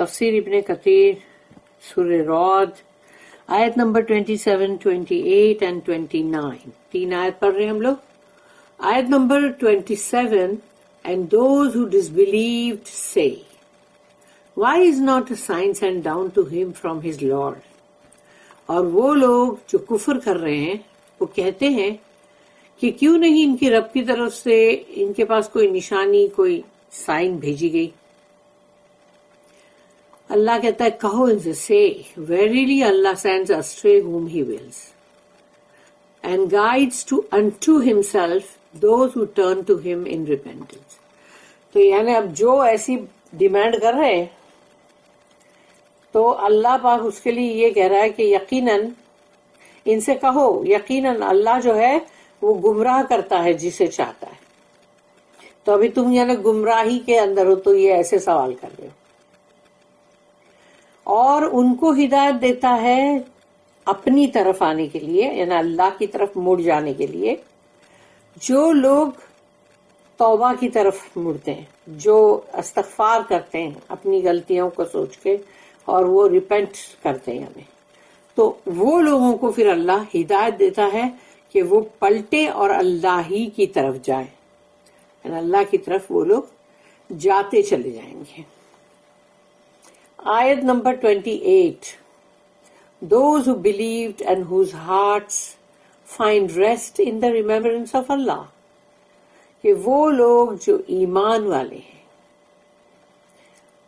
تفسیر ابن کثیر سورہ رعد آیت نمبر 27, 28 and 29. 3 آیت پڑھ رہے ہیں ہم لوگ. آیت number 27. And those who disbelieved say, why is not a sign sent down to him from his Lord? اور وہ لوگ جو کفر کر رہے ہیں وہ کہتے ہیں کہ کیوں نہیں ان کی رب کی طرف سے ان کے پاس کوئی نشانی، کوئی سائن بھیجی گئی. اللہ کہتا ہے کہو ان سے، say verily Allah sends astray whom he wills and guides unto himself those who turn to him in repentance. تو یعنی اب جو ایسی ڈیمانڈ کر رہے ہیں تو اللہ پاک اس کے لیے یہ کہہ رہا ہے کہ یقیناً ان سے کہو، یقیناً اللہ جو ہے وہ گمراہ کرتا ہے جسے چاہتا ہے. تو ابھی تم یعنی گمراہی کے اندر ہو تو یہ ایسے سوال کر رہے ہو. اور ان کو ہدایت دیتا ہے اپنی طرف آنے کے لیے، یعنی اللہ کی طرف مڑ جانے کے لیے. جو لوگ توبہ کی طرف مڑتے ہیں، جو استغفار کرتے ہیں اپنی غلطیوں کو سوچ کے اور وہ ریپینٹ کرتے ہیں ہمیں، تو وہ لوگوں کو پھر اللہ ہدایت دیتا ہے کہ وہ پلٹے اور اللہ ہی کی طرف جائیں، یعنی اللہ کی طرف وہ لوگ جاتے چلے جائیں گے. آیت number 28. Those who believed and whose hearts find rest in the remembrance of Allah. کہ وہ لوگ جو ایمان والے ہیں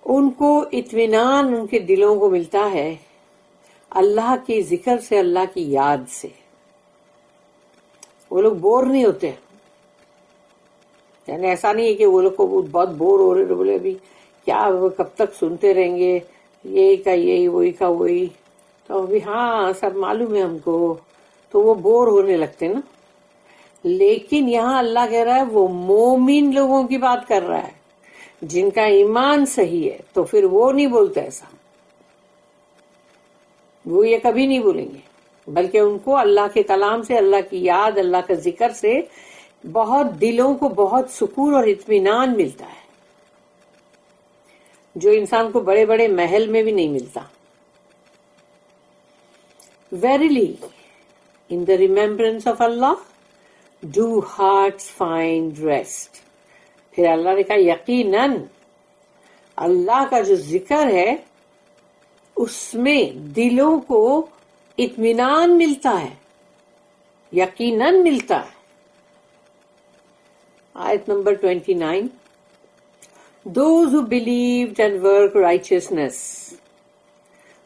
ان کو اطمینان ان کے دلوں کو ملتا ہے اللہ کے ذکر سے، اللہ کی یاد سے. وہ لوگ بور نہیں ہوتے، یعنی ایسا نہیں ہے کہ وہ لوگ کو بہت بور ہو رہے، بولے ابھی کیا وہ کب تک سنتے رہیں گے، یہی کا یہی وہی کا وہی، تو ابھی ہاں سب معلوم ہے ہم کو، تو وہ بور ہونے لگتے نا. لیکن یہاں اللہ کہہ رہا ہے وہ مومن لوگوں کی بات کر رہا ہے جن کا ایمان صحیح ہے، تو پھر وہ نہیں بولتے ایسا، وہ یہ کبھی نہیں بولیں گے، بلکہ ان کو اللہ کے کلام سے، اللہ کی یاد، اللہ کا ذکر سے بہت دلوں کو بہت سکون اور اطمینان ملتا ہے، جو انسان کو بڑے بڑے محل میں بھی نہیں ملتا. Verily, in the remembrance of Allah, do hearts find rest. پھر اللہ نے کہا یقیناً اللہ کا جو ذکر ہے اس میں دلوں کو اطمینان ملتا ہے، یقیناً ملتا ہے. آیت number 29. Those who believed and worked righteousness.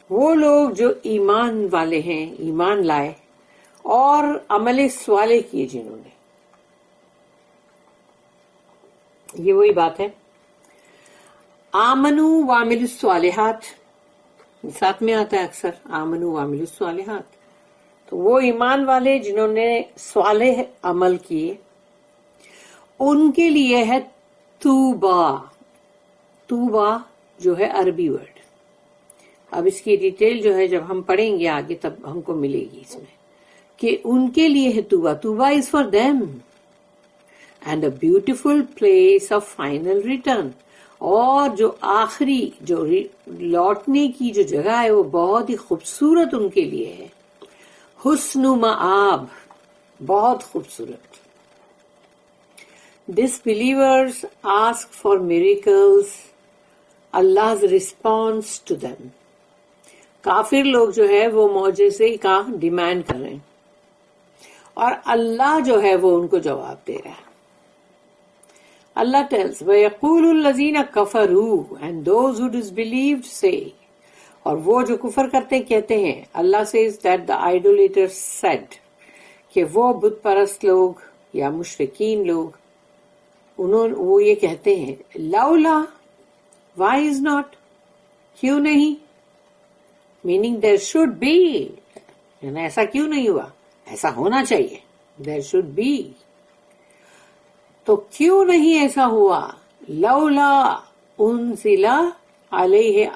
وہ لوگ جو ایمان والے ہیں، ایمان لائے اور عمل صالح کیے جنہوں نے. یہ وہی بات ہے آمنو وعملوا الصالحات، ساتھ میں آتا ہے اکثر آمنو وعملوا الصالحات. تو وہ ایمان والے جنہوں نے صالح عمل کیے ان کے لیے ہے توبہ. توبہ جو ہے عربی ورڈ، اب اس کی ڈیٹیل جو ہے جب ہم پڑھیں گے آگے تب ہم کو ملے گی اس میں، کہ ان کے لیے ہے توبہ. توبہ is for them and a beautiful place of final return. اور جو آخری جو لوٹنے کی جو جگہ ہے وہ بہت ہی خوبصورت ان کے لیے ہے. حسن مآب، بہت خوبصورت. Disbelievers ask for miracles, Allah's response to them. کافر لوگ جو ہے وہ معجزے کا ڈیمانڈ کر رہے ہیں اور اللہ جو ہے وہ ان کو جواب دے رہا ہے. اللہ tells وَيَقُولُ الَّذِينَ كَفَرُوا and those who disbelieved say. اور وہ جو کفر کرتے کہتے ہیں، اللہ says that the idolaters said کہ وہ بت پرست لوگ یا مشرکین لوگ وہ یہ کہتے ہیں لولا، why is not، کیوں نہیں، meaning there should be، یعنی ایسا کیوں نہیں ہوا، ایسا ہونا چاہیے، there should be. تو کیوں نہیں ایسا ہوا، لولا انزل علیہ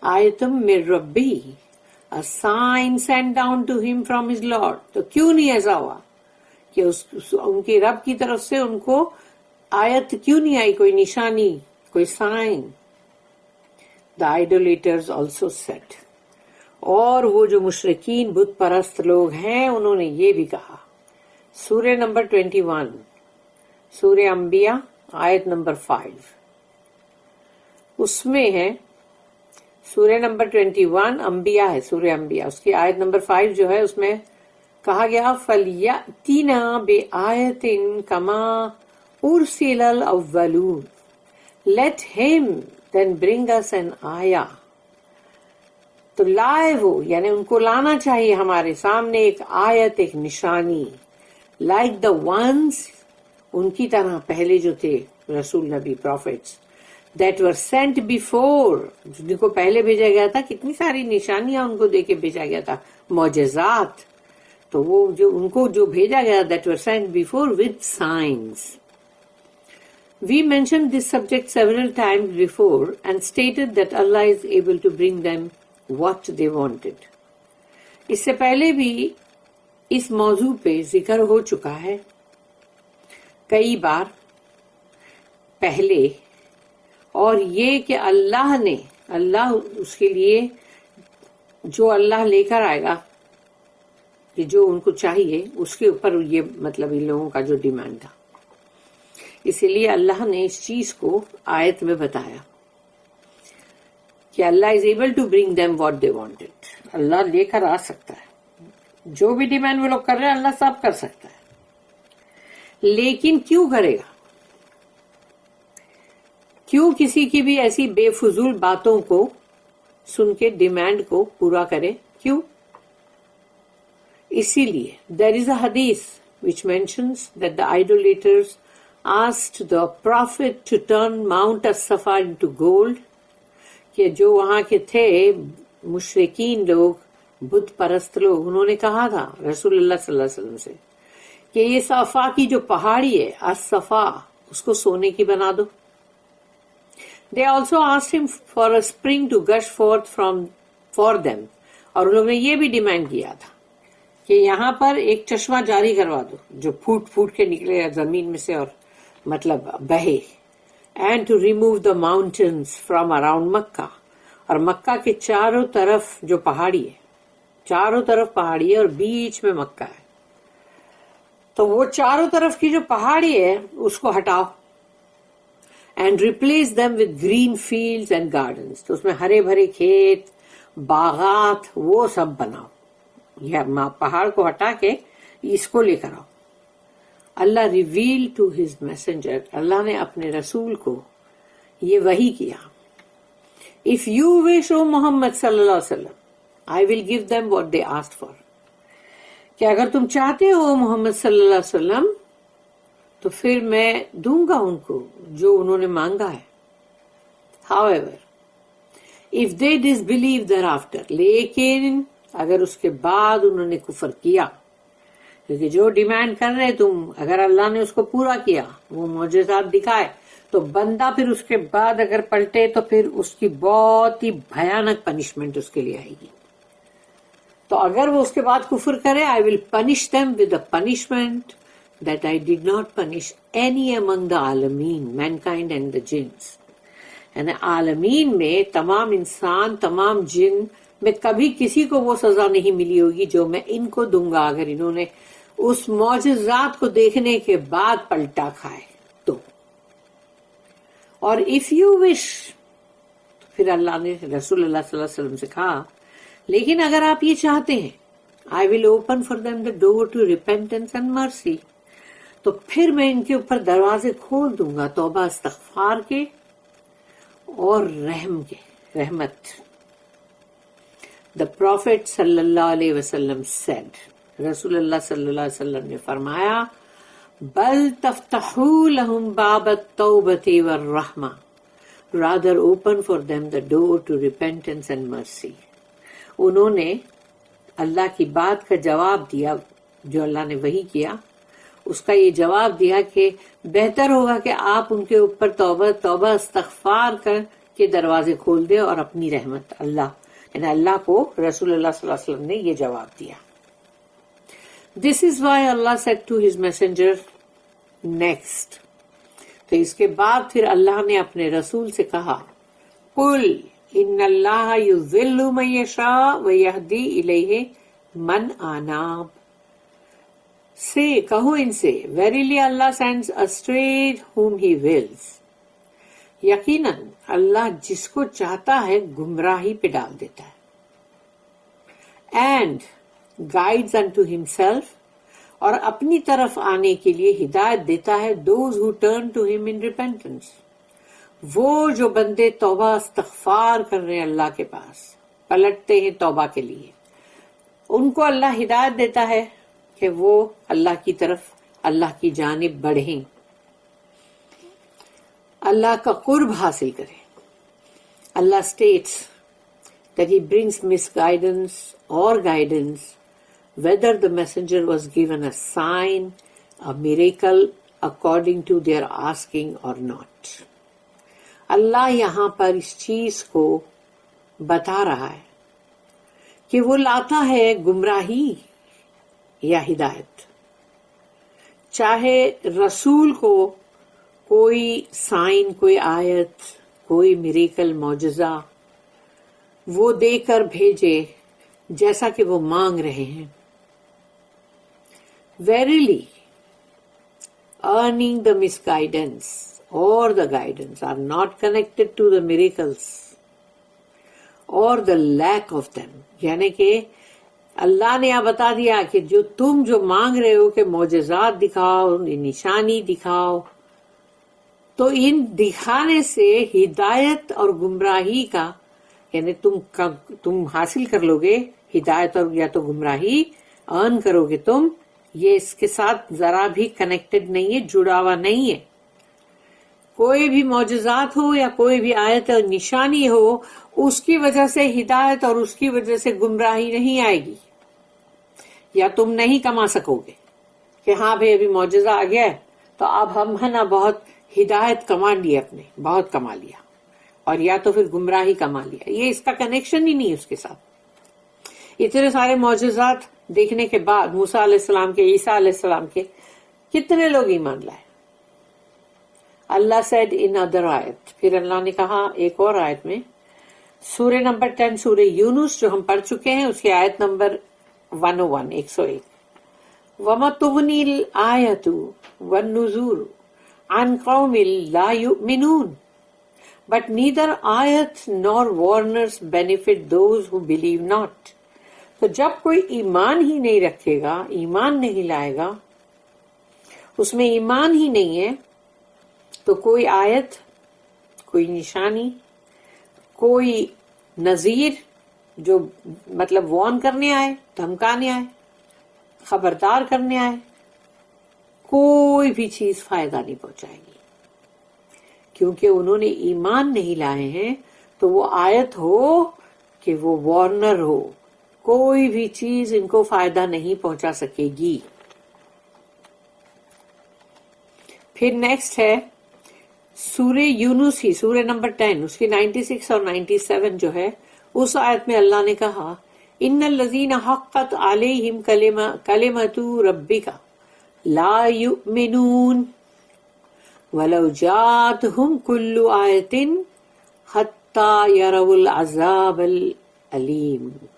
آیتم من ربی، a sign sent down to him from his Lord. تو کیوں نہیں ایسا ہوا کہ ان کی رب کی طرف سے ان کو آیت کیوں نہیں آئی، کوئی نشانی، کوئی sign. the idolaters also said. اور وہ جو مشرکین بت پرست لوگ ہیں انہوں نے یہ بھی کہا. سورہ نمبر 21 سورہ انبیاء آیت نمبر 5 اس میں ہے. سورہ نمبر 21 انبیاء ہے, سورہ انبیاء, اس کی آیت نمبر 5 جو ہے اس میں کہا گیا فَلْيَأْتِنَا بِآیَةٍ كَمَا أُرْسِلَ الْأَوَّلُونَ. Let him then bring us an ayah. تو لائے وہ, یعنی ان کو لانا چاہیے ہمارے سامنے ایک آیت, ایک نشانی, like the ones, ان کی طرح پہلے جو تھے رسول نبی prophets, that were sent before, جن کو پہلے بھیجا گیا تھا. کتنی ساری نشانیاں ان کو دے کے بھیجا گیا تھا, معجزات. تو وہ جو ان کو جو بھیجا گیا that were sent before with signs. We mentioned this subject several times before and stated that Allah is able to bring them what they wanted. اس سے پہلے بھی اس موضوع پہ ذکر ہو چکا ہے کئی بار پہلے, اور یہ کہ اللہ اس کے لیے جو اللہ لے کر آئے گا کہ جو ان کو چاہیے اس کے اوپر یہ مطلب ان لوگوں کا جو ڈیمانڈ تھا, اسی لیے اللہ نے اس چیز کو آیت میں بتایا کہ Allah is able to bring them what they wanted. Allah لے کر آ سکتا ہے, جو بھی ڈیمانڈ وہ لوگ کر رہے ہیں اللہ سب کر سکتا ہے, لیکن کیوں کرے گا؟ کیوں کسی کی بھی ایسی بے فضول باتوں کو سن کے ڈیمانڈ کو پورا کرے؟ کیوں؟ اسی لیے there is a hadith which mentions that the idolaters asked the prophet to turn Mount as-Safa into gold, کہ جو وہاں کے تھے مشرکین لوگ, بت پرست لوگ, انہوں نے کہا تھا رسول اللہ صلی اللہ علیہ وسلم سے کہ یہ صفا کی جو پہاڑی ہے as-Safa, اس کو سونے کی بنا دو. They also asked him for a spring to gush forth for them, اور انہوں نے یہ بھی ڈیمانڈ کیا تھا کہ یہاں پر ایک چشمہ جاری کروا دو جو پھوٹ پھوٹ کے نکلے زمین میں سے اور مطلب بہے. And to remove the mountains from around مکہ, اور مکہ کے چاروں طرف جو پہاڑی ہے, چاروں طرف پہاڑی ہے اور بیچ میں مکہ ہے, تو وہ چاروں طرف کی جو پہاڑی ہے اس کو ہٹاؤ. And replace them with green fields and gardens, تو اس میں ہرے بھرے کھیت, باغات, وہ سب بناؤ. یہ پہاڑ کو ہٹا کے اس کو لے کر آؤ. اللہ ریویل ٹو ہز میسنجر, اللہ نے اپنے رسول کو یہ وحی کیا. اف یو وش او محمد صلی اللہ علیہ وسلم, I will give them what they asked for, کہ اگر تم چاہتے ہو محمد صلی اللہ علیہ وسلم تو پھر میں دوں گا ان کو جو انہوں نے مانگا ہے. However, if they disbelieve thereafter, لیکن اگر اس کے بعد انہوں نے کفر کیا, کیونکہ جو ڈیمانڈ کر رہے تم, اگر اللہ نے اس کو پورا کیا, وہ معجزات دکھائے, تو بندہ پھر اس کے بعد اگر پلٹے تو پھر اس کی بہت ہی بھیانک پنشمنٹ اس کے لیے آئے گی. تو اگر وہ اس کے بعد کفر کرے, I will punish them with a punishment that I did not punish any among the عالمین, mankind and the jinns. یعنی عالمین میں تمام انسان, تمام جن میں کبھی کسی کو وہ سزا نہیں ملی ہوگی جو میں ان کو دوں گا اگر انہوں نے اس معجزات کو دیکھنے کے بعد پلٹا کھائے تو. اور if you wish, پھر اللہ نے رسول اللہ صلی اللہ علیہ وسلم سے کہا لیکن اگر آپ یہ چاہتے ہیں, I will open for them the door to repentance and mercy, تو پھر میں ان کے اوپر دروازے کھول دوں گا توبہ استغفار کے اور رحم کے, رحمت. The Prophet صلی اللہ علیہ وسلم said, رسول اللہ صلی اللہ علیہ وسلم نے فرمایا, بل تفتحوا لهم باب التوبة والرحمة, rather open for them the door to repentance and mercy. انہوں نے اللہ کی بات کا جواب دیا, جو اللہ نے وحی کیا اس کا یہ جواب دیا کہ بہتر ہوگا کہ آپ ان کے اوپر توبہ استغفار کر کے دروازے کھول دیں اور اپنی رحمت, اللہ یعنی اللہ کو رسول اللہ صلی اللہ علیہ وسلم نے یہ جواب دیا. This is why Allah said to his messenger next, تو اس کے بعد پھر اللہ نے اپنے رسول سے کہا, قل, ان اللہ یضل من یشاء ویہدی الیہ من آناب. سے کہو ان سے verily Allah sends astray whom he wills. یقیناً اللہ جس کو چاہتا ہے گمراہی پہ ڈال دیتا ہے. اینڈ گائیڈز unto himself, اور اپنی طرف آنے کے لیے ہدایت دیتا ہے those who turn to him in repentance. وہ جو بندے توبہ استغفار کر رہے ہیں اللہ کے پاس، پلٹتے ہیں توبہ کے لیے، ان کو اللہ ہدایت دیتا ہے کہ وہ اللہ کی طرف، اللہ کی جانب بڑھیں، اللہ کا قرب حاصل کریں. اللہ states that he brings misguidance or guidance whether the messenger was given a sign, a miracle according to their asking or not. اللہ یہاں پر اس چیز کو بتا رہا ہے کہ وہ لاتا ہے گمراہی یا ہدایت، چاہے رسول کو کوئی سائن، کوئی آیت، کوئی میریکل، معجزہ وہ دے کر بھیجے جیسا کہ وہ مانگ رہے ہیں. Verily, earning the misguidance or the guidance are not connected to the miracles or the lack of them. یعنی کہ اللہ نے یہاں بتا دیا کہ تم جو مانگ رہے ہو کہ معجزات دکھاؤ، نشانی دکھاؤ، تو ان دکھانے سے ہدایت اور گمراہی کا، یعنی تم حاصل کر لو گے ہدایت اور یا تو گمراہی ارن کرو گے تم، یہ اس کے ساتھ ذرا بھی کنیکٹڈ نہیں ہے، جڑا ہوا نہیں ہے. کوئی بھی معجزات ہو یا کوئی بھی آیت اور نشانی ہو، اس کی وجہ سے ہدایت اور اس کی وجہ سے گمراہی نہیں آئے گی، یا تم نہیں کما سکو گے کہ ہاں بھائی ابھی معجزہ آ گیا ہے تو اب ہم ہے نا بہت ہدایت کما لی، اپنے بہت کما لیا، اور یا تو پھر گمراہی کما لیا. یہ اس کا کنیکشن ہی نہیں اس کے ساتھ. اتنے سارے معجزات دیکھنے کے بعد موسیٰ علیہ السلام کے، عیسیٰ علیہ السلام کے، کتنے لوگ ایمان لائے؟ اللہ said in other آیت، پھر اللہ نے کہا ایک اور آیت میں، سورہ نمبر 10 سورہ یونس جو ہم پڑھ چکے ہیں، اس کی آیت نمبر 101 101، وَمَا تُغْنِي الْآيَةُ وَالنُّذُورُ عَنْ قَوْمٍ لَا يُؤْمِنُونَ But neither ayat nor warners benefit those who believe not. تو جب کوئی ایمان ہی نہیں رکھے گا، ایمان نہیں لائے گا، اس میں ایمان ہی نہیں ہے، تو کوئی آیت، کوئی نشانی، کوئی نذیر جو مطلب وارن کرنے آئے، دھمکانے آئے، خبردار کرنے آئے، کوئی بھی چیز فائدہ نہیں پہنچائے گی، کیونکہ انہوں نے ایمان نہیں لائے ہیں. تو وہ آیت ہو کہ وہ وارنر ہو، کوئی بھی چیز ان کو فائدہ نہیں پہنچا سکے گی. پھر نیکسٹ ہے سورہ یونس ہی، سورہ نمبر 10، اس کی 96 اور 97 جو ہے، اس آیت میں اللہ نے کہا ان الذین حقت علیہم کلمۃ ربک لا یؤمنون وَلَوْ جَاءَتْهُمْ كُلُّ آیَةٍ حَتَّى يَرَوُا الْعَذَابَ الْأَلِيمَ.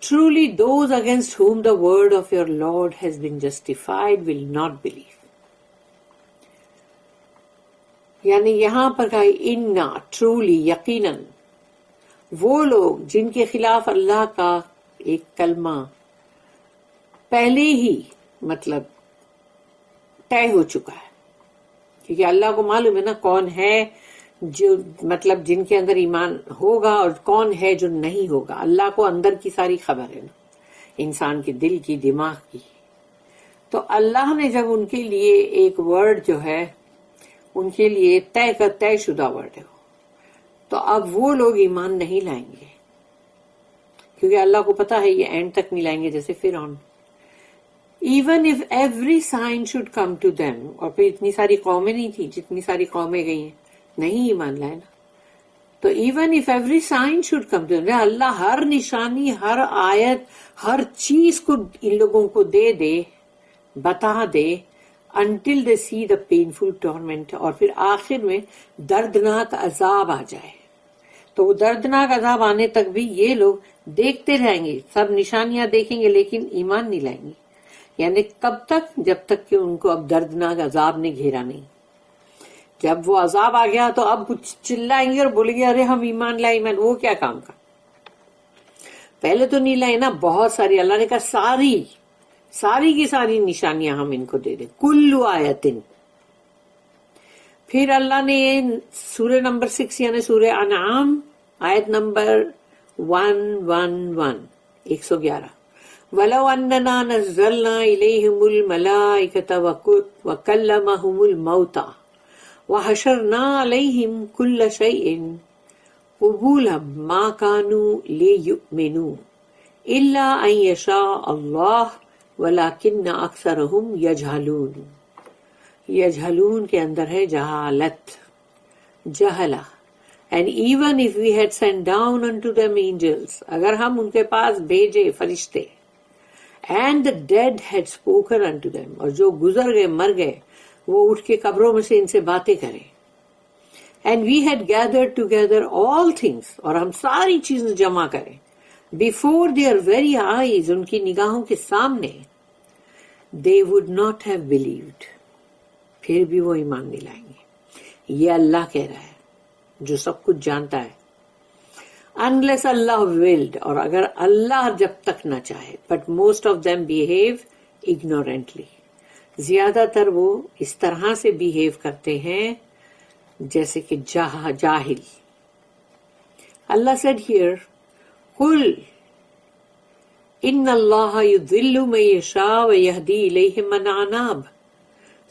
Truly those against whom the word of your Lord has been justified will not believe. یعنی یہاں پر کہا اِنَّا truly یقیناً وہ لوگ جن کے خلاف اللہ کا ایک کلمہ پہلے ہی مطلب طے ہو چکا ہے، کیونکہ اللہ کو معلوم ہے نا کون ہے جو مطلب جن کے اندر ایمان ہوگا اور کون ہے جو نہیں ہوگا. اللہ کو اندر کی ساری خبر ہے نا، انسان کے دل کی، دماغ کی. تو اللہ نے جب ان کے لیے ایک ورڈ جو ہے ان کے لیے طے شدہ ورڈ ہے، تو اب وہ لوگ ایمان نہیں لائیں گے، کیونکہ اللہ کو پتا ہے یہ اینڈ تک نہیں لائیں گے. جیسے فرعون، even if every sign should come to them، اور پھر اتنی ساری قومیں نہیں تھی جتنی ساری قومیں گئی ہیں، نہیں ایمان لائے نا. تو even if every sign should come to them، اللہ ہر نشانی، ہر آیت، ہر چیز کو ان لوگوں کو دے بتا دے until they see the painful torment، اور پھر آخر میں دردناک عذاب آ جائے. تو وہ دردناک عذاب آنے تک بھی یہ لوگ دیکھتے رہیں گے، سب نشانیاں دیکھیں گے لیکن ایمان نہیں لائیں گے. یعنی کب تک؟ جب تک کہ ان کو اب دردناک عذاب نے گھیرا نہیں. جب وہ عذاب آ گیا تو اب چلائیں گے اور بولیں گے ارے ہم ایمان لائے. ایمان وہ کیا کام کا؟ پہلے تو نہیں لائے نا، بہت ساری. اللہ نے کہا ساری کی ساری نشانیاں ہم ان کو دے دیں، کلو آیتن. پھر اللہ نے سورہ نمبر 6 یعنی سورہ انعام آیت نمبر 111 وَلَوْ أَنَّنَا نَزَّلْنَا إِلَيْهِمُ الْمَلَائِكَةَ وَكَلَّمَهُمُ الْمَوْتَى وَحَشَرْنَا عَلَيْهِمْ كُلَّ شَيْءٍ قُبُولًا مَا كَانُوا لِيُؤْمِنُوا إِلَّا أَن يَشَاءَ اللَّهُ وَلَكِنَّ أَكْثَرَهُمْ يَجْهَلُونَ. یجہلون کے اندر ہے جہالت، جہلا. And even if we had sent down unto them angels، اگر ہم ان کے پاس بھیجے فرشتے، and the dead had spoken unto them، اور جو گزر گئے مر گئے وہ اٹھ کے قبروں میں سے ان سے باتیں کریں. And we had gathered together all things، اور ہم ساری چیزیں جمع کریں before their very eyes، ان کی نگاہوں کے سامنے. they would not have believed، پھر بھی وہ ایمان نہیں لائیں گے. یہ اللہ کہہ رہا ہے جو سب کچھ جانتا ہے. unless اللہ willed، اور اگر اللہ جب تک نہ چاہے. but most of them behave ignorantly، زیادہ تر وہ اس طرح سے behave کرتے ہیں جیسے کہ جاہل. اللہ said here قل ان اللہ یضل من یشاء ویہدی الیہ من اناب.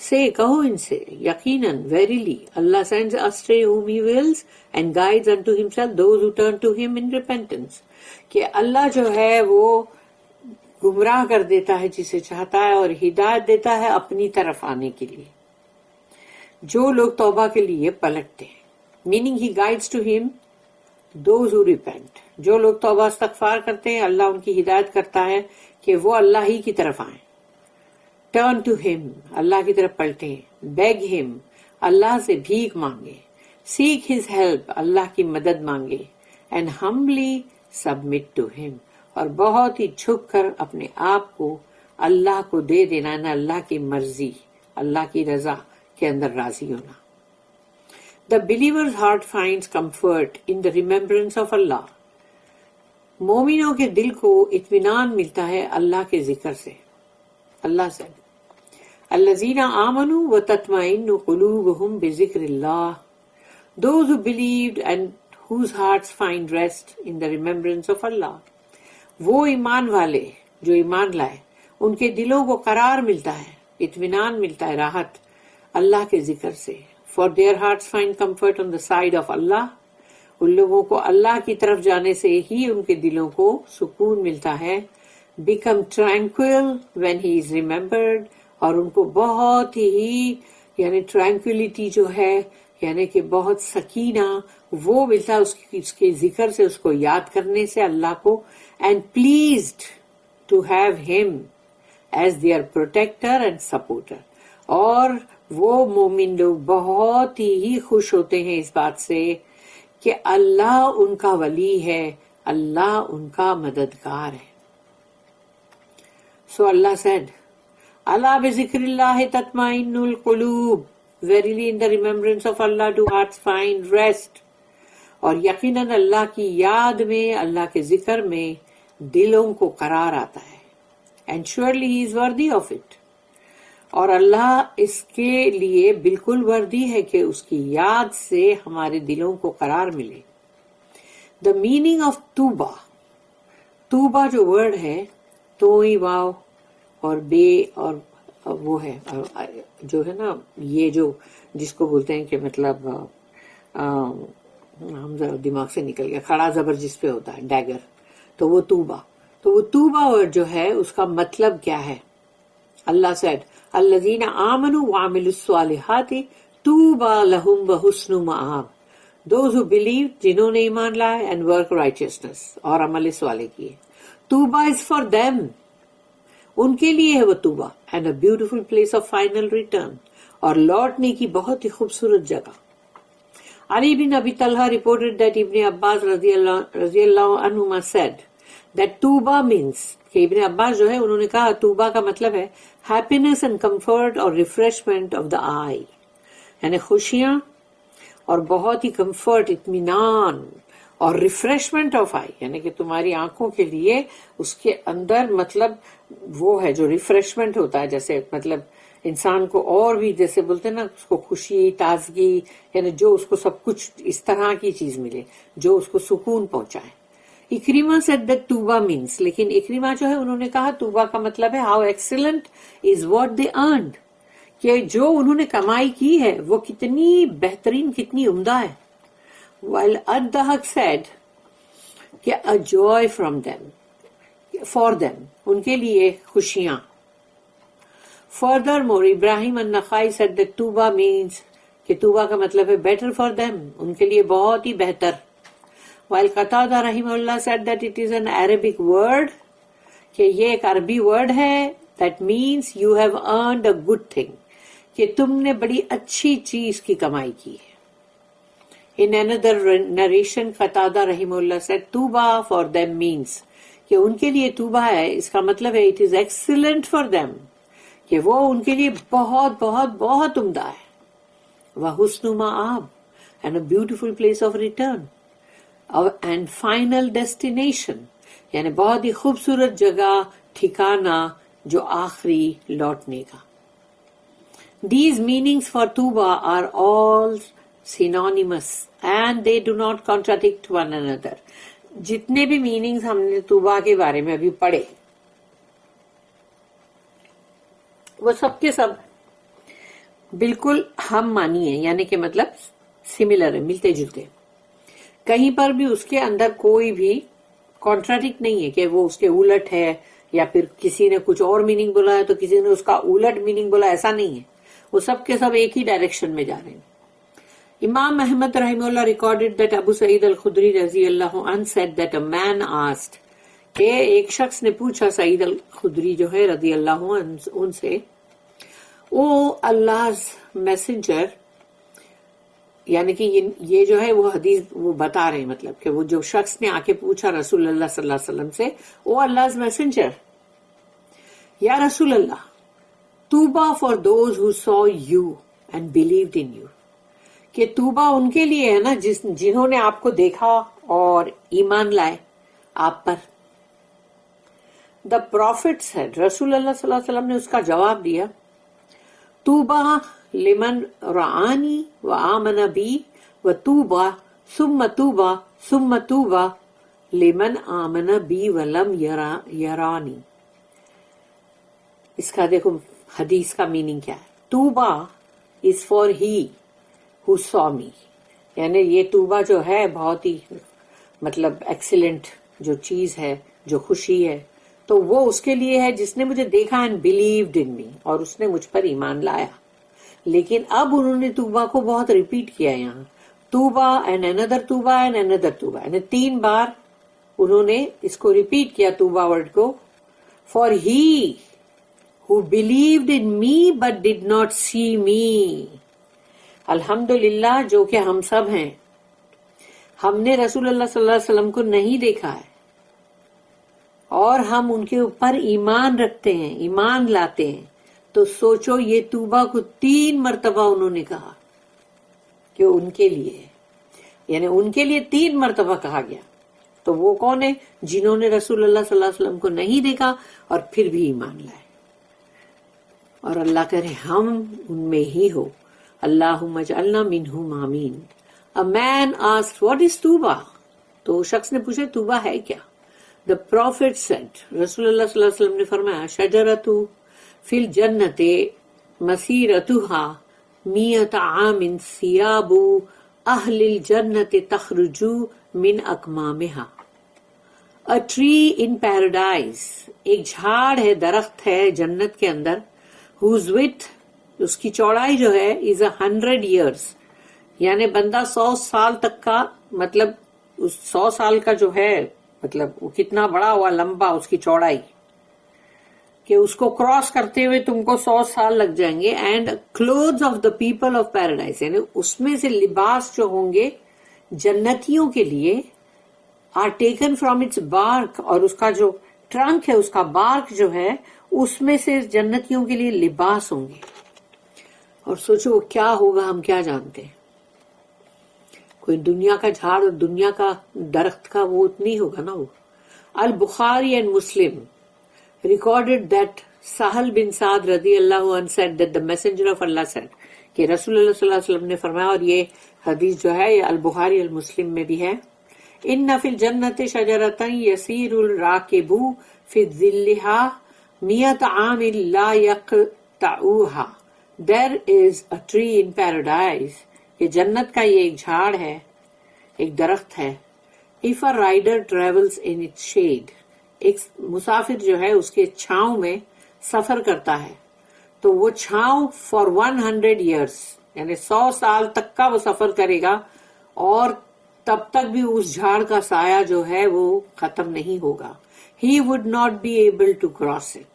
سے کہو ان سے یقیناً verily Allah sends astray whom he wills and guides unto himself those who turn to him in repentance. کہ اللہ جو ہے وہ گمراہ کر دیتا ہے جسے چاہتا ہے اور ہدایت دیتا ہے اپنی طرف آنے کے لیے جو لوگ توبہ کے لیے پلٹتے ہیں. meaning he guides to him those who repent. جو لوگ توبہ استغفار کرتے ہیں اللہ ان کی ہدایت کرتا ہے کہ وہ اللہ ہی کی طرف آئیں. ٹرن ٹو ہم، اللہ کی طرف پلٹیں. بیگ ہم، اللہ سے بھیک مانگے. سیک ہز ہیلپ، اللہ کی مدد مانگے. اینڈ ہمبلی سبمٹ ٹو ہم، اور بہت ہی جھک کر اپنے آپ کو اللہ کو دے دینا، نہ اللہ کی مرضی، اللہ کی رضا کے اندر راضی ہونا. The believer's heart finds comfort in the remembrance of Allah. مومنوں کے دل کو اطمینان ملتا ہے اللہ کے ذکر سے. اللہ سے الذین آمنوا وتطمئن قلوبهم بذکر اللہ. Those who believed and whose hearts find rest in the remembrance of Allah. وہ ایمان والے جو ایمان لائے ان کے دلوں کو قرار ملتا ہے، اطمینان ملتا ہے، راحت اللہ کے ذکر سے. For their hearts find comfort on the side of Allah. ان لوگوں کو اللہ کی طرف جانے سے ہی ان کے دلوں کو سکون ملتا ہے. Become tranquil when he is remembered. اور ان کو بہت ہی یعنی ٹرینکولیٹی جو ہے یعنی کہ بہت سکینہ وہ ملتا ہے اس کے ذکر سے، اس کو یاد کرنے سے اللہ کو. And pleased to have him as their protector and supporter. اور وہ مومن لوگ بہت ہی خوش ہوتے ہیں اس بات سے کہ اللہ ان کا ولی ہے، اللہ ان کا مددگار ہے. سو اللہ said اللہ بذکر اللہ تطمئن القلوب. Verily in the remembrance of Allah do hearts find rest. اور یقیناً اللہ کی یاد میں، اللہ کے ذکر میں دلوں کو قرار آتا ہے. And surely he is worthy of it. اور اللہ اس کے لیے بالکل وردی ہے کہ اس کی یاد سے ہمارے دلوں کو قرار ملے. The meaning of توبہ، توبہ جو ورڈ ہے توئی واو اور بے اور وہ ہے جو ہے نا یہ جو جس کو بولتے ہیں کہ مطلب ہم دماغ سے نکل گیا، کھڑا زبر جس پہ ہوتا ہے ڈیگر، تو وہ توبہ. تو وہ توبہ ورڈ جو ہے اس کا مطلب کیا ہے؟ اللہ said الذین آمنوا وعملوا الصالحات طوبی لہم وحسن مآب. Those who believed، جنہوں نے ایمان لائے، and work righteousness، اور عمل صالح کیے. توبہ is for them، ان کے لیے ہے وہ توبہ. and a beautiful place of final return، اور لوٹنے کی بہت ہی خوبصورت جگہ. Ali bin Abi Talha reported that Ibn Abbas radiyallahu anhuma said that Tuba means, کہ ابن عباس جو ہے انہوں نے کہا توبہ کا مطلب ہے happiness and comfort اور refreshment of the eye، یعنی خوشیاں اور بہت ہی کمفرٹ، اطمینان اور ریفریشمنٹ آف آئی، یعنی کہ تمہاری آنکھوں کے لیے اس کے اندر مطلب وہ ہے جو ریفریشمنٹ ہوتا ہے، جیسے مطلب انسان کو اور بھی جیسے بولتے ہیں نا اس کو خوشی، تازگی، یعنی جو اس کو سب کچھ اس طرح کی چیز ملے جو اس کو سکون پہنچائے۔ اکریمہ said that توبہ means، لیکن اکریمہ جو ہے انہوں نے کہا توبہ کا مطلب ہے how excellent is what they earned، کہ جو انہوں نے کمائی کی ہے وہ کتنی بہترین، کتنی عمدہ ہے۔ while الضحاک said کہ a joy from them، for them، ان کے لیے خوشیاں۔ Furthermore ابراہیم النخعی said that توبہ means کہ توبہ کا مطلب ہے better for them، ان کے لیے بہت ہی بہتر۔ while قتادہ رحمہ اللہ said that it is an Arabic word، کہ یہ ایک عربی ورڈ ہے that means you have earned a good thing، کہ تم نے بڑی اچھی چیز کی کمائی کی ہے۔ In another narration قتادہ رحمہ اللہ said توبہ for them means، کہ ان کے لیے توبہ ہے اس کا مطلب ہے it is excellent for them، کہ وہ ان کے لیے بہت بہت بہت عمدہ ہے۔ وَحُسْنُ مَآب، and a beautiful place of return، and final destination، یعنی بہت ہی خوبصورت جگہ، ٹھکانہ جو آخری لوٹنے کا۔ These meanings for توبہ are all synonymous and they do not contradict one another۔ جتنے بھی میننگز ہم نے توبہ کے بارے میں ابھی پڑھے وہ سب کے سب بالکل ہم مانی ہیں، یعنی کہ مطلب سملر ہے، ملتے جلتے، کہیں پر بھی اس کے اندر کوئی بھی کانٹراڈکٹ نہیں ہے کہ وہ اس کے الٹ ہے، یا پھر کسی نے کچھ اور میننگ بولا ہے تو کسی نے اس کا الٹ میننگ بولا، ایسا نہیں ہے، وہ سب کے سب ایک ہی ڈائریکشن میں جا رہے ہیں۔ امام احمد رحمہ اللہ ریکارڈڈ دیٹ ابو سعید الخدری رضی اللہ عنہ said that a man asked، کہ ایک شخص نے پوچھا سعید الخدری جو ہے رضی اللہ عنہ ان سے، او Allah's messenger، یعنی کہ یہ جو ہے وہ حدیث وہ بتا رہے ہیں، مطلب کہ وہ جو شخص نے آ کے پوچھا رسول اللہ صلی اللہ علیہ وسلم سے، او Allah's messenger، یا رسول اللہ، توبہ for those who saw you and believed in you، کہ توبہ ان کے لیے ہے نا جنہوں نے آپ کو دیکھا اور ایمان لائے آپ پر۔ The prophet said، رسول اللہ صلی اللہ علیہ وسلم نے اس کا جواب دیا، توبہ لمن رعانی وآمن بی وتوبہ ثم توبہ ثم توبہ لمن آمن بی ولم یرانی۔ اس کا دیکھو حدیث کا میننگ کیا ہے، توبہ is for he who saw me، یعنی یہ توبہ جو ہے بہت ہی مطلب ایکسیلنٹ جو چیز ہے، جو خوشی ہے، تو وہ اس کے لیے ہے جس نے مجھے دیکھا and believed in me، اور اس نے مجھ پر ایمان لایا۔ لیکن اب انہوں نے توبہ کو بہت ریپیٹ کیا یہاں، توبہ and another توبہ and another توبہ، یعنی 3 بار انہوں نے اس کو ریپیٹ کیا توبہ ورڈ کو۔ for he who believed in me but did not see me، الحمدللہ جو کہ ہم سب ہیں، ہم نے رسول اللہ صلی اللہ علیہ وسلم کو نہیں دیکھا ہے اور ہم ان کے اوپر ایمان رکھتے ہیں، ایمان لاتے ہیں، تو سوچو یہ توبہ کو 3 مرتبہ انہوں نے کہا کہ ان کے لیے ہے، یعنی ان کے لیے 3 مرتبہ کہا گیا، تو وہ کون ہے؟ جنہوں نے رسول اللہ صلی اللہ علیہ وسلم کو نہیں دیکھا اور پھر بھی ایمان لائے۔ اور اللہ کرے ہم ان میں ہی ہو، اللہم اجعلنا منہم آمین۔ A man asked, what is توبہ؟ تو شخص نے پوچھا توبہ ہے کیا؟ The prophet said، رسول اللہ صلی اللہ علیہ وسلم نے فرمایا، شجرۃ فی الجنۃ مسیرتها 100 عام ثیاب اہل الجنۃ تخرج من اکمامها۔ A tree in paradise، ایک جھاڑ ہے، درخت ہے جنت کے اندر، whose width، اس کی چوڑائی جو ہے is 100 years، یعنی بندہ 100 سال تک کا، مطلب اس 100 سال کا جو ہے مطلب وہ کتنا بڑا ہوا، لمبا اس کی چوڑائی۔ کہ اس کو کراس کرتے ہوئے تم کو 100 سال لگ جائیں گے. And clothes of the people of paradise, یعنی اس میں سے لباس جو ہوں گے جنتیوں کے لیے، آر ٹیکن فرام اٹس بارک، اور اس کا جو ٹرنک ہے، اس کا بارک جو ہے، اس میں سے جنتیوں کے لیے لباس ہوں گے. اور سوچو وہ کیا ہوگا، ہم کیا جانتے ہیں. کوئی دنیا کا جھاڑ اور دنیا کا درخت کا وہ نہیں ہوگا نا. وہ al Bukhari and Muslim recorded that Sahal bin Saad رضی اللہ عنہ said that the messenger of Allah said کہ رسول اللہ صلی اللہ علیہ وسلم نے فرمایا، اور یہ حدیث جو ہے یہ البخاری المسلم میں بھی ہے، ان فی الجنت شجرۃ یسیر الراکب فی ظلها 100 عام لا یقطعوها. There is a tree in paradise، یہ جنت کا یہ ایک جھاڑ ہے، ایک درخت ہے. If a rider travels in its shade، ایک مسافر جو ہے اس کے چھاؤں میں سفر کرتا ہے، تو وہ چھاؤں فار 100 years، یعنی 100 سال تک کا وہ سفر کرے گا، اور تب تک بھی اس جھاڑ کا سایہ جو ہے وہ ختم نہیں ہوگا. He would not be able to cross it،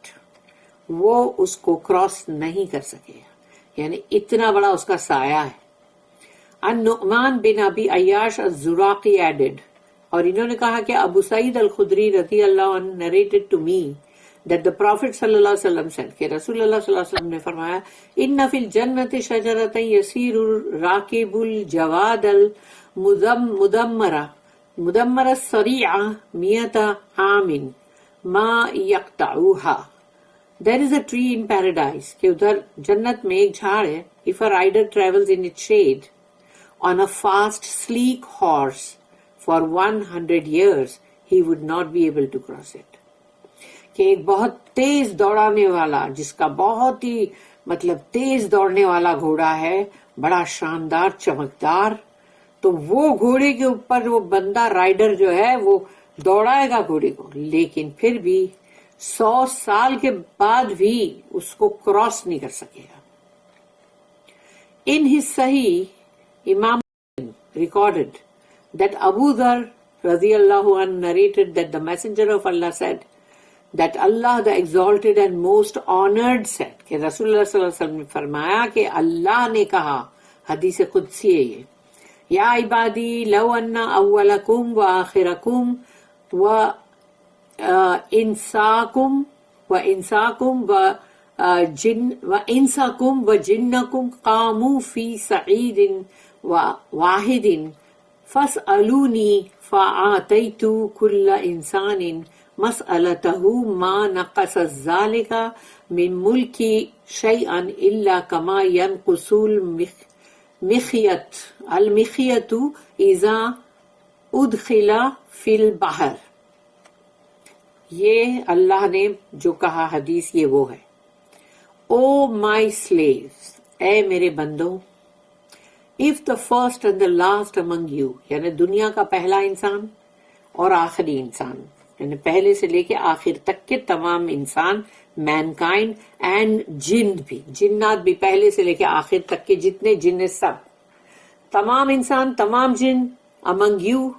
وہ اس کو کراس نہیں کر سکے گا، یعنی اتنا بڑا اس کا سایہ ہے. النعمان بن ابی عیاش الزراقی added، اور انہوں نے کہا کہ ابو سعید الخدری رضی اللہ عنہ narrated to me that the Prophet صلی اللہ علیہ وسلم said کہ رسول اللہ صلی اللہ علیہ وسلم نے فرمایا، ان فی الجنت شجرۃ یسیر الراکب الجواد المدمرہ السریعہ 100 عام ما یقطعوها. There is a tree in paradise کہ ادھر جنت میں ایک جھاڑ ہے. If a rider travels in its shade on a fast sleek horse for 100 years he would not be able to cross it. کہ ایک بہت تیز دوڑانے والا، جس کا بہت ہی تیز دوڑنے والا گھوڑا ہے، بڑا شاندار چمکدار، تو وہ گھوڑے کے اوپر وہ بندہ رائڈر جو ہے وہ دوڑائے گا گھوڑے کو، لیکن پھر بھی 100 سال کے بعد بھی اس کو کراس نہیں کر سکے گا. In his Sahih، Imam recorded that Abu Dhar radiyallahu anhu narrated that the messenger of Allah said that Allah the exalted and most honored said کہ رسول اللہ صلی اللہ علیہ وسلم نے فرمایا کہ اللہ نے کہا، حدیث قدسی ہے یہ، یا عبادی لو ان اولکم و آخرکم و انساکم و جنکم قاموا فی سعید واحد فاسألونی فآتیت کل انسان مسألته ما نقص ذلك من ملکی شیئا الا کما ينقص المخیط اذا ادخل فی البحر. یہ اللہ نے جو کہا حدیث یہ وہ ہے، او مائی سلیوز، اے میرے بندوں، if the first and the last among you، یعنی دنیا کا پہلا انسان اور آخری انسان، یعنی پہلے سے لے کے آخر تک کے تمام انسان، مینکائنڈ اینڈ جن بھی، جنات بھی پہلے سے لے کے آخر تک کے جتنے جن سب، تمام انسان تمام جن among you،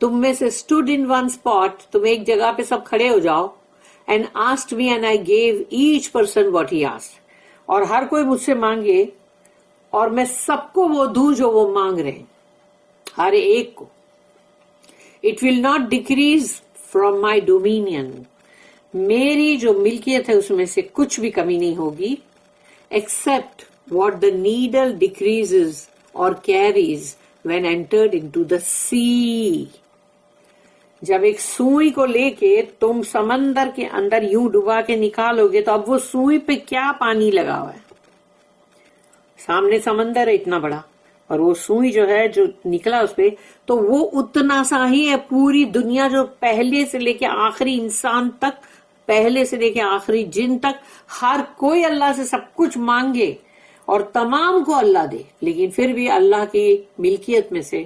تم میں سے stood in one spot، تم ایک جگہ پہ سب کھڑے ہو جاؤ، and asked me and I gave each person what he asked، اور ہر کوئی مجھ سے مانگے اور میں سب کو وہ دوں جو وہ مانگ رہے ہیں، ہر ایک کو. It will not decrease from my dominion، میری جو ملکیت ہے اس میں سے کچھ بھی کمی نہیں ہوگی، except what the needle decreases or carries when entered into the sea. جب ایک سوئی کو لے کے تم سمندر کے اندر یوں ڈبا کے نکالو گے تو اب وہ سوئی پہ کیا پانی لگا ہوا ہے، سامنے سمندر ہے اتنا بڑا، اور وہ سوئی جو ہے جو نکلا اس پہ، تو وہ اتنا سا ہی ہے. پوری دنیا جو پہلے سے لے کے آخری انسان تک، پہلے سے لے کے آخری جن تک، ہر کوئی اللہ سے سب کچھ مانگے اور تمام کو اللہ دے، لیکن پھر بھی اللہ کی ملکیت میں سے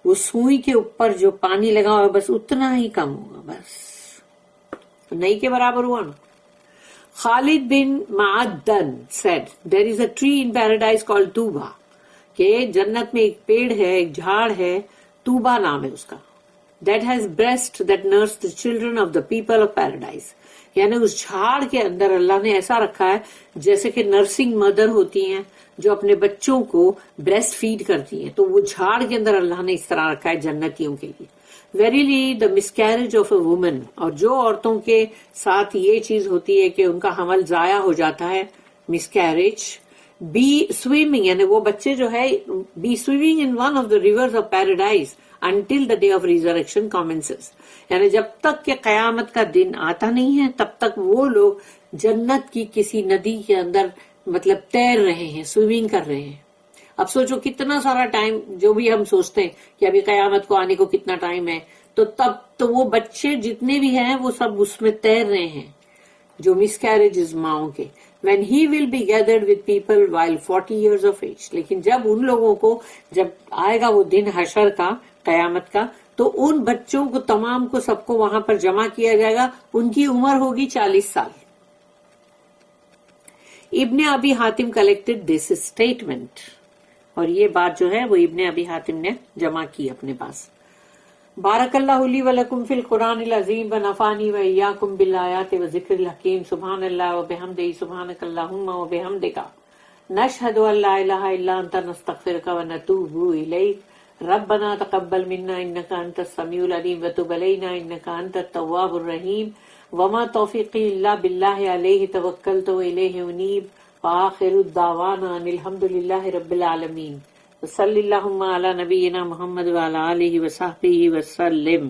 وہ سوئی کے اوپر جو پانی لگا ہوا بس اتنا ہی کم ہوگا، بس نہیں کے برابر ہوا نا. خالد بن معدن said there is a tree in paradise called tuba، کہ جنت میں ایک پیڑ ہے، ایک جھاڑ ہے، توبہ نام ہے اس کا. that has breast that nurse the children of the people of paradise. یعنی اس جھاڑ کے اندر اللہ نے ایسا رکھا ہے جیسے کہ نرسنگ مدر ہوتی ہیں جو اپنے بچوں کو بریسٹ فیڈ کرتی ہیں، تو وہ جھاڑ کے اندر اللہ نے اس طرح رکھا ہے جنتیوں کے لیے. Verily the miscarriage of a woman, اور جو عورتوں کے ساتھ یہ چیز ہوتی ہے کہ ان کا حمل ضائع ہو جاتا ہے، مسکیریج، بی سوئمنگ، یعنی وہ بچے جو ہے be swimming in one of the rivers of paradise until the day of resurrection commences. یعنی جب تک کہ قیامت کا دن آتا نہیں ہے تب تک وہ لوگ جنت کی کسی ندی کے اندر مطلب تیر رہے ہیں، سوئمنگ کر رہے ہیں. اب سوچو کتنا سارا ٹائم، جو بھی ہم سوچتے ہیں کہ ابھی قیامت کو آنے کو کتنا ٹائم ہے، تو تب تو وہ بچے جتنے بھی ہیں وہ سب اس میں تیر رہے ہیں جو مس کیریجز ماؤں کے. when he will be gathered with people while 40 years of age. لیکن جب ان لوگوں کو جب آئے گا وہ دن حشر کا، قیامت کا، تو ان بچوں کو تمام کو سب کو وہاں پر جمع کیا جائے گا، ان کی عمر ہوگی 40 سال. ابن ابی حاتم کلیکٹڈ دس اسٹیٹمنٹ، اور یہ بات جو ہے وہ ابن ابی حاتم نے جمع کی اپنے پاس. بارک اللہ لی ولکم فی القرآن العظیم ونفعنی وإیاکم بالآیات وذکر الحکیم. سبحان اللہ وبحمدہ، سبحانک اللہم وبحمدک، نشہد ان لا الہ الا انت، نستغفرک ونتوب الیک. ربنا تقبل منا انک انت السمیع العلیم وتب علینا انک انت التواب الرحیم. وما توفیقی الا باللہ علیہ توکلت والیہ انیب. وآخر الدعوانا ان الحمد للہ رب العالمین. صلی اللہم علی نبینا محمد وعلی آلہ وصحبہ وسلم.